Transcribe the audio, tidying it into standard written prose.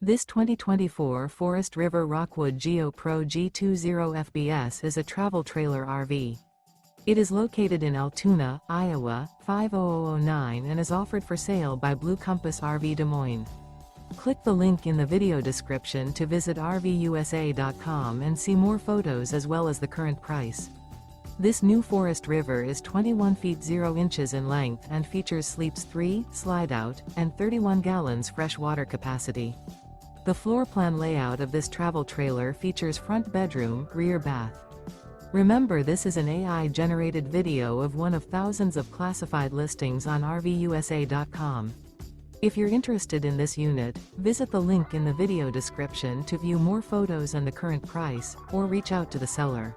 This 2024 Forest River Rockwood Geo Pro G20 FBS is a travel trailer RV. It is located in Altoona, Iowa, 50009 and is offered for sale by Blue Compass RV Des Moines. Click the link in the video description to visit RVUSA.com and see more photos as well as the current price. This new Forest River is 21 feet 0 inches in length and features sleeps 3, Slideout, and 31 gallons fresh water capacity. The floor plan layout of this travel trailer features front bedroom, rear bath. Remember, this is an AI-generated video of one of thousands of classified listings on RVUSA.com. If you're interested in this unit, visit the link in the video description to view more photos and the current price, or reach out to the seller.